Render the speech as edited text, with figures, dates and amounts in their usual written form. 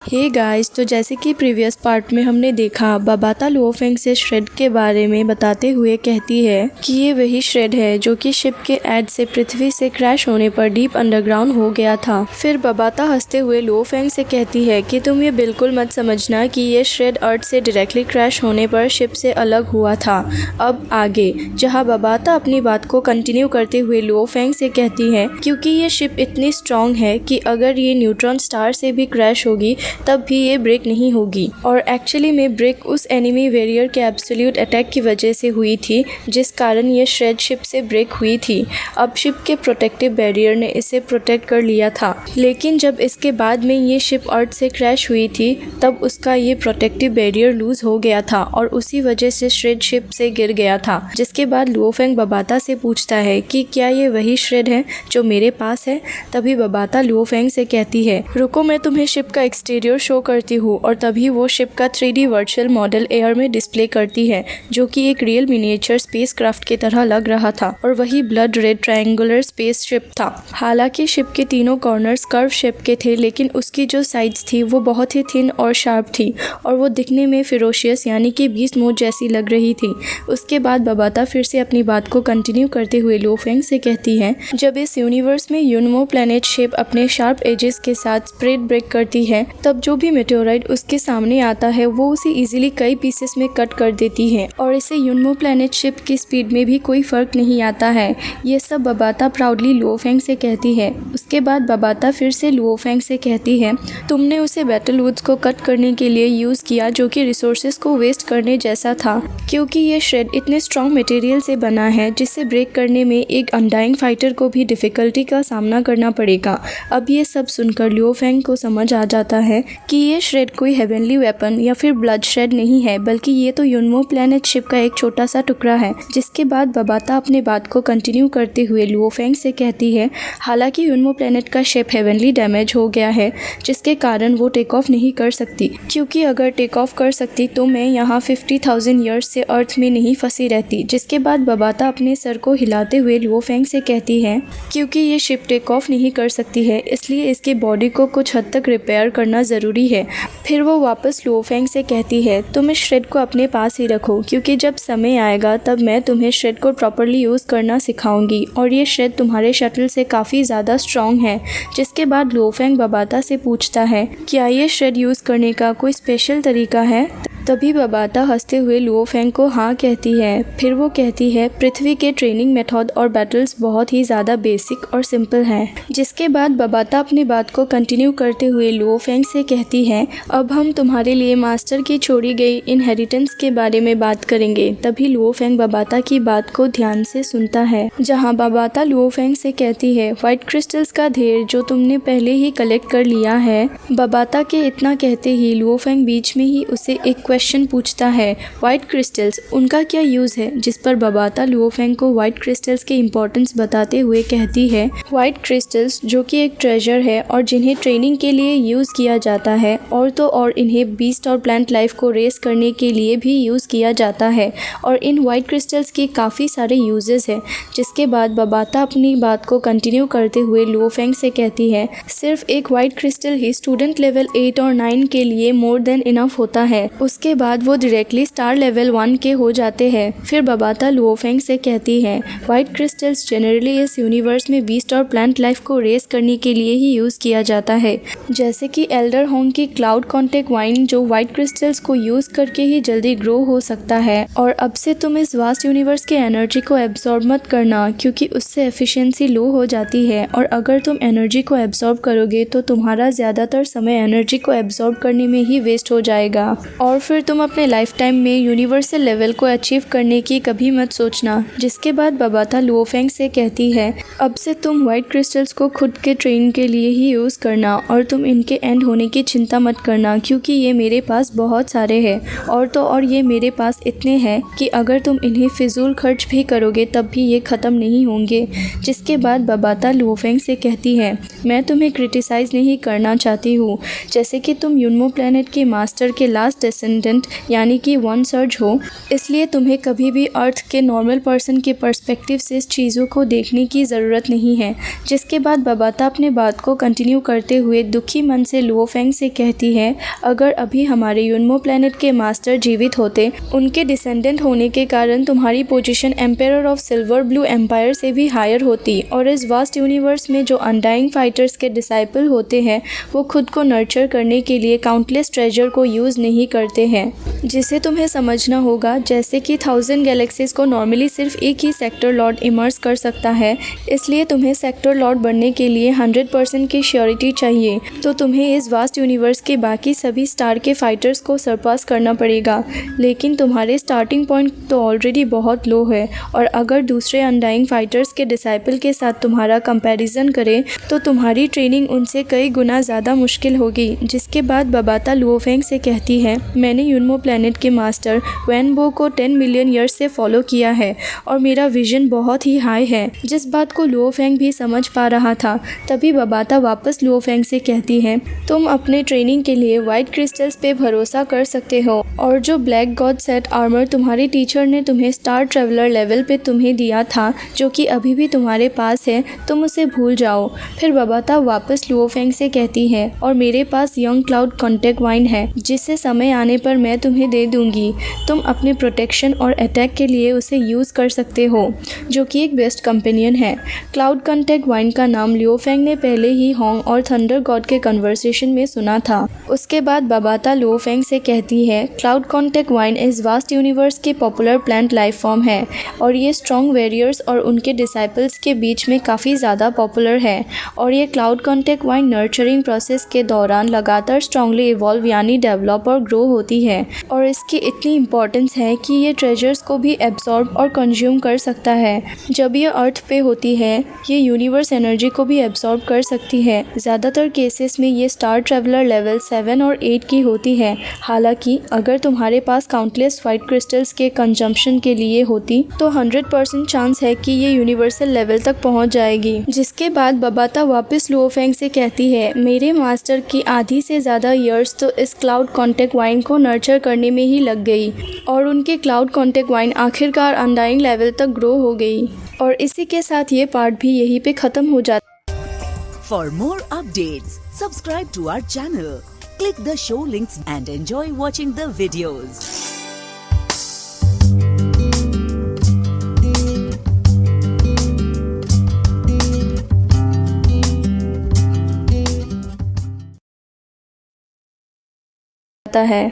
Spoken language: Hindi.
हे गाइस, तो जैसे कि प्रीवियस पार्ट में हमने देखा, बाबाता लुओफेंग से श्रेड के बारे में बताते हुए कहती है कि ये वही श्रेड है जो कि शिप के एड से पृथ्वी से क्रैश होने पर डीप अंडरग्राउंड हो गया था। फिर बाबाता हंसते हुए लुओफेंग से कहती है कि तुम ये बिल्कुल मत समझना कि ये श्रेड अर्थ से डायरेक्टली क्रैश होने पर शिप से अलग हुआ था। अब आगे जहाँ बाबाता अपनी बात को कंटिन्यू करते हुए लुओफेंग से कहती है क्योंकि ये शिप इतनी स्ट्रॉन्ग है कि अगर ये न्यूट्रॉन स्टार से भी क्रैश होगी तब भी ये ब्रेक नहीं होगी। और एक्चुअली में ब्रेक उस एनिमी वेरियर के एब्सोल्यूट अटैक की वजह से हुई थी, जिस कारण ये श्रेड शिप से ब्रेक हुई थी। अब शिप के प्रोटेक्टिव बैरियर ने इसे प्रोटेक्ट कर लिया था, लेकिन जब इसके बाद में ये शिप अर्थ से क्रैश हुई थी तब उसका ये प्रोटेक्टिव बैरियर लूज हो गया था और उसी वजह से श्रेड शिप से गिर गया था। जिसके बाद लुओफेंग बाबाता से पूछता है कि क्या ये वही श्रेड है जो मेरे पास है। तभी बाबाता लुओफेंग से कहती है, रुको मैं तुम्हें शिप का एक्सटीरियर शो करती हूँ। और तभी वो शिप का 3D वर्चुअल मॉडल एयर में डिस्प्ले करती है, जो कि एक रियल मिनिएचर स्पेसक्राफ्ट की तरह लग रहा था और वही ब्लड रेड ट्रायंगुलर स्पेसशिप था। हालांकि शिप के तीनों कॉर्नर्स कर्व शेप के थे, लेकिन उसकी जो साइड्स थी वो बहुत ही थिन और शार्प थी और वो दिखने में फिरोशियस यानी कि बीस्ट मोड जैसी लग रही थी। उसके बाद बाबाता फिर से अपनी बात को कंटिन्यू करते हुए लुओफेंग से कहती है, जब इस यूनिवर्स में यूनमो प्लैनेट शेप अपने शार्प एजेस के साथ स्प्रेड ब्रेक करती है तब जो भी मेटेओराइट उसके सामने आता है वो उसे इजीली कई पीसेस में कट कर देती है और इससे यूनमो प्लैनेट शिप की स्पीड में भी कोई फर्क नहीं आता है। ये सब बाबाता प्राउडली लुओफेंग से कहती है। उसके बाद बाबाता फिर से लुओफेंग से कहती है, तुमने उसे बैटल वुड्स को कट करने के लिए यूज किया जो कि रिसोर्सेज को वेस्ट करने जैसा था, क्योंकि ये श्रेड इतने स्ट्रॉन्ग मटेरियल से बना है जिसे ब्रेक करने में एक अनडाइंग फाइटर को भी डिफिकल्टी का सामना करना पड़ेगा। अब ये सब सुनकर लुओफेंग को समझ आ जाता है कि ये श्रेड कोई हेवनली वेपन या फिर ब्लड श्रेड नहीं है, बल्कि ये तो यूनमो प्लैनेट शिप का एक छोटा सा टुकड़ा है। जिसके बाद बाबाता अपने बात को कंटिन्यू करते हुए लुओफेंग से कहती है, हालांकि यूनमो प्लैनेट का शिप हेवनली डैमेज हो गया है जिसके कारण वो टेक ऑफ नहीं कर सकती, क्योंकि अगर टेक ऑफ कर सकती तो मैं यहाँ 50,000 ईयर्स से अर्थ में नहीं फंसी रहती। जिसके बाद बाबाता अपने सर को हिलाते हुए लुओफेंग से कहती है, क्योंकि ये शिप टेक ऑफ नहीं कर सकती है इसलिए इसके बॉडी को कुछ हद तक रिपेयर करना ज़रूरी है। फिर वो वापस लुओफेंग से कहती है, तुम इस श्रेड को अपने पास ही रखो, क्योंकि जब समय आएगा तब मैं तुम्हें श्रेड को प्रॉपरली यूज़ करना सिखाऊंगी और ये श्रेड तुम्हारे शटल से काफ़ी ज़्यादा स्ट्रॉन्ग है। जिसके बाद लुओफेंग बाबाता से पूछता है, क्या ये श्रेड यूज़ करने का कोई स्पेशल तरीका है। तभी बाबाता हंसते हुए लुओफेंग को हाँ कहती है। फिर वो कहती है, पृथ्वी के ट्रेनिंग मेथड और बैटल्स बहुत ही ज़्यादा बेसिक और सिंपल हैं। जिसके बाद बाबाता अपनी बात को कंटिन्यू करते हुए लुओफेंग से कहती है, अब हम तुम्हारे लिए मास्टर की छोड़ी गई इनहेरिटेंस के बारे में बात करेंगे। तभी लुओफेंग बाबाता की बात को ध्यान से सुनता है, जहाँ बाबाता लुओफेंग से कहती है, व्हाइट क्रिस्टल्स का ढेर जो तुमने पहले ही कलेक्ट कर लिया है। बाबाता के इतना कहते ही लुओफेंग बीच में ही उसे एक क्वेश्चन पूछता है, व्हाइट क्रिस्टल्स उनका क्या यूज़ है। जिस पर बाबाता लुओफेंग को व्हाइट क्रिस्टल्स के इम्पोर्टेंस बताते हुए कहती है, व्हाइट क्रिस्टल्स जो कि एक ट्रेजर है और जिन्हें ट्रेनिंग के लिए यूज़ किया जाता है और तो और इन्हें बीस्ट और प्लांट लाइफ को रेस करने के लिए भी यूज़ किया जाता है और इन व्हाइट क्रिस्टल्स की काफ़ी सारे यूजेस हैं। जिसके बाद बाबाता अपनी बात को कंटिन्यू करते हुए लुओफेंग से कहती है, सिर्फ एक व्हाइट क्रिस्टल ही स्टूडेंट लेवल 8 और 9 के लिए मोर देन इनफ होता है, उसके बाद वो डायरेक्टली स्टार लेवल 1 के हो जाते हैं। फिर बाबाता लुओफेंग से कहती है, व्हाइट क्रिस्टल्स जनरली इस यूनिवर्स में बीस्ट और प्लांट लाइफ को रेस करने के लिए ही यूज़ किया जाता है, जैसे कि एल्डर होंग की क्लाउड कॉन्टेक्ट वाइन जो व्हाइट क्रिस्टल्स को यूज़ करके ही जल्दी ग्रो हो सकता है। और अब से तुम इस वास्ट यूनिवर्स के एनर्जी को एब्जॉर्ब मत करना, क्योंकि उससे एफिशिएंसी लो हो जाती है और अगर तुम एनर्जी को एब्जॉर्ब करोगे तो तुम्हारा ज़्यादातर समय एनर्जी को एब्जॉर्ब करने में ही वेस्ट हो जाएगा और फिर तुम अपने लाइफ टाइम में यूनिवर्सल लेवल को अचीव करने की कभी मत सोचना। जिसके बाद बाबाता लुओफेंग से कहती है, अब से तुम व्हाइट क्रिस्टल्स को खुद के ट्रेन के लिए ही यूज़ करना और तुम इनके एंड होने की चिंता मत करना, क्योंकि ये मेरे पास बहुत सारे हैं और तो और ये मेरे पास इतने हैं कि अगर तुम इन्हें फिजूल खर्च भी करोगे तब भी ये ख़त्म नहीं होंगे। जिसके बाद बाबाता लुओफेंग से कहती है, मैं तुम्हें क्रिटिसाइज़ नहीं करना चाहती हूँ, जैसे कि तुम यूनमो प्लैनेट के मास्टर के लास्ट डेसेंडेंट डिसेंडेंट यानी कि वंशज हो, इसलिए तुम्हें कभी भी अर्थ के नॉर्मल पर्सन के पर्सपेक्टिव से इस चीज़ों को देखने की ज़रूरत नहीं है। जिसके बाद बबाता अपने बात को कंटिन्यू करते हुए दुखी मन से लुओ फेंग से कहती है, अगर अभी हमारे यूनमो प्लेनेट के मास्टर जीवित होते, उनके डिसेंडेंट होने के कारण तुम्हारी position empire of silver blue empire से भी हायर होती और इस वास्ट यूनिवर्स में जो अनडाइंग फाइटर्स के डिसाइपल होते हैं वो खुद को नर्चर करने के लिए काउंटलेस ट्रेजर को यूज़ नहीं करते हैं, जिसे तुम्हें समझना होगा। जैसे कि 1000 गैलेक्सीज को नॉर्मली सिर्फ एक ही सेक्टर लॉर्ड इमर्स कर सकता है, इसलिए तुम्हें सेक्टर लॉर्ड बनने के लिए 100% की श्योरिटी चाहिए। तो तुम्हें इस वास्ट यूनिवर्स के बाकी सभी स्टार के फाइटर्स को सरपास करना पड़ेगा, लेकिन तुम्हारे स्टार्टिंग पॉइंट तो ऑलरेडी बहुत लो है और अगर दूसरे अनडाइंग फाइटर्स के डिसाइपल के साथ तुम्हारा कंपैरिजन करें तो तुम्हारी ट्रेनिंग उनसे कई गुना ज़्यादा मुश्किल होगी। जिसके बाद बबाता लुओ फेंग से कहती है, मैंने यूनमो प्लेनेट के मास्टर वैन बो को 10 मिलियन ईयर्स से फॉलो किया है और मेरा विजन बहुत ही हाई है। जिस बात को लुओ फेंग भी समझ पा रहा था। तभी बबाता वापस लुओ फेंग से कहती है, तुम अपने ट्रेनिंग के लिए वाइट क्रिस्टल्स पे भरोसा कर सकते हो और जो ब्लैक गॉड सेट आर्मर तुम्हारे टीचर ने तुम्हें स्टार ट्रेवलर लेवल पे तुम्हें दिया था, जो कि अभी भी तुम्हारे पास है, तुम उसे भूल जाओ। फिर बबाता वापस लुओ फेंग से कहती है, और मेरे पास यंग क्लाउड कॉन्टेक्ट वाइन है जिसे समय आने पर मैं तुम्हें दे दूंगी। तुम अपने प्रोटेक्शन और अटैक के लिए उसे यूज़ कर सकते हो, जो कि एक बेस्ट कंपेनियन है। क्लाउड कॉन्टेक्ट वाइन का नाम लियो फेंग ने पहले ही होंग और थंडर गॉड के कन्वर्सेशन में सुना था। उसके बाद बबाता लियो फेंग से कहती है, क्लाउड कॉन्टेक्ट वाइन इस वास्ट यूनिवर्स की पॉपुलर प्लांट लाइफ फॉर्म है और ये स्ट्रॉन्ग वेरियर्स और उनके डिसाइपल्स के बीच में काफ़ी ज़्यादा पॉपुलर है और ये cloud contact wine nurturing process के दौरान लगातार स्ट्रांगली इवॉल्व यानी डेवलप और ग्रो होती है और इसकी इतनी इंपॉर्टेंस है कि ये ट्रेजर्स को भी एब्जॉर्ब और कंज्यूम कर सकता है। जब ये अर्थ पे होती है ये यूनिवर्स एनर्जी को भी एब्जॉर्ब कर सकती है। ज़्यादातर केसेस में ये स्टार ट्रेवलर लेवल 7 और 8 की होती है। हालांकि अगर तुम्हारे पास काउंटलेस वाइट क्रिस्टल्स के कंजम्पशन के लिए होती तो 100% चांस है कि ये यूनिवर्सल लेवल तक पहुंच जाएगी। जिसके बाद बबाता वापस लुओ फेंग से कहती है, मेरे मास्टर की आधी से ज़्यादा ईयर्स तो इस क्लाउड कॉन्टेक्ट वाइन को नर्चर करने में ही लग गई और उनके क्लाउड कॉन्टेक्ट वाइन आखिरकार अनडाइंग लेवल तक ग्रो हो गई। और इसी के साथ ये पार्ट भी यहीं पे ख़त्म हो जाता है। For more updates, subscribe to our channel, click the show links and enjoy watching the videos. है